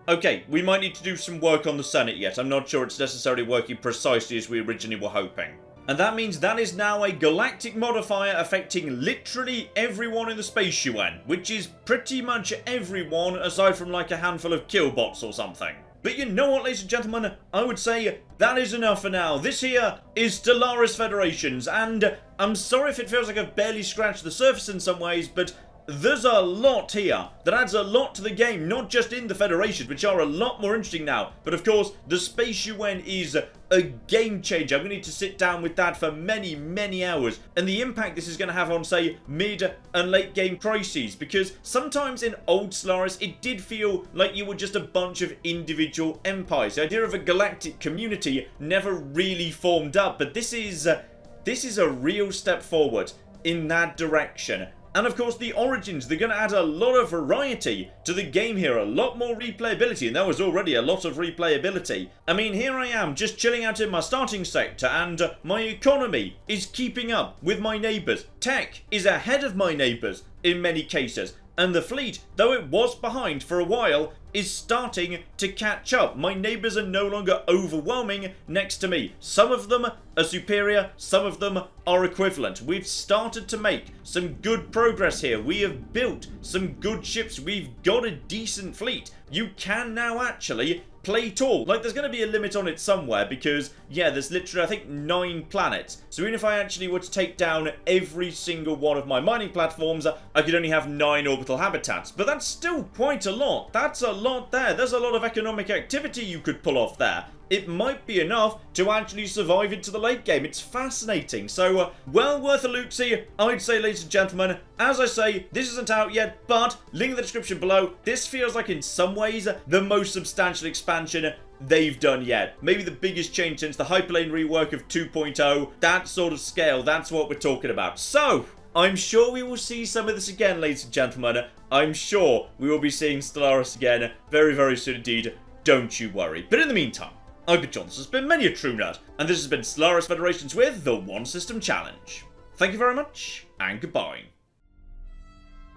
Okay, we might need to do some work on the Senate yet. I'm not sure it's necessarily working precisely as we originally were hoping. And that means that is now a galactic modifier affecting literally everyone in the Space UN, which is pretty much everyone aside from like a handful of killbots or something. But you know what, ladies and gentlemen, I would say that is enough for now. This here is Stellaris Federations, and I'm sorry if it feels like I've barely scratched the surface in some ways, but there's a lot here that adds a lot to the game, not just in the Federations, which are a lot more interesting now, but of course, the Space UN is a game changer. I'm going to need to sit down with that for many, many hours, and the impact this is going to have on, say, mid and late game crises, because sometimes in old Stellaris, it did feel like you were just a bunch of individual empires. The idea of a galactic community never really formed up, but this is a real step forward in that direction. And of course the Origins, they're going to add a lot of variety to the game here, a lot more replayability, and there was already a lot of replayability. I mean, here I am just chilling out in my starting sector, and my economy is keeping up with my neighbours. Tech is ahead of my neighbours in many cases, and the fleet, though it was behind for a while, is starting to catch up. My neighbours are no longer overwhelming next to me. Some of them are superior, some of them are equivalent. We've started to make some good progress here. We have built some good ships. We've got a decent fleet. You can now actually play tall. Like, there's going to be a limit on it somewhere because, yeah, there's literally, I think, 9 planets. So even if I actually were to take down every single one of my mining platforms, I could only have 9 orbital habitats. But that's still quite a lot. That's a lot there. There's a lot of economic activity you could pull off there. It might be enough to actually survive into the late game. It's fascinating. So, well worth a loot-see, I'd say, ladies and gentlemen. As I say, this isn't out yet, but link in the description below. This feels like, in some ways, the most substantial expansion they've done yet. Maybe the biggest change since the Hyperlane rework of 2.0. That sort of scale, that's what we're talking about. So, I'm sure we will see some of this again, ladies and gentlemen. I'm sure we will be seeing Stellaris again very, very soon indeed. Don't you worry. But in the meantime, I've been John, this has been many a true nerd, and this has been Stellaris Federations with the One System Challenge. Thank you very much, and goodbye.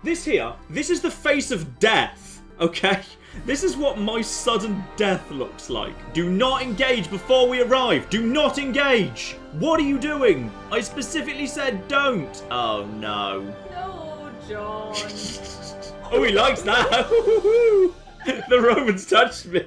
This is the face of death, okay? This is what my sudden death looks like. Do not engage before we arrive. Do not engage. What are you doing? I specifically said don't. Oh, no. No, John. Oh, he likes that. The Romans touched me.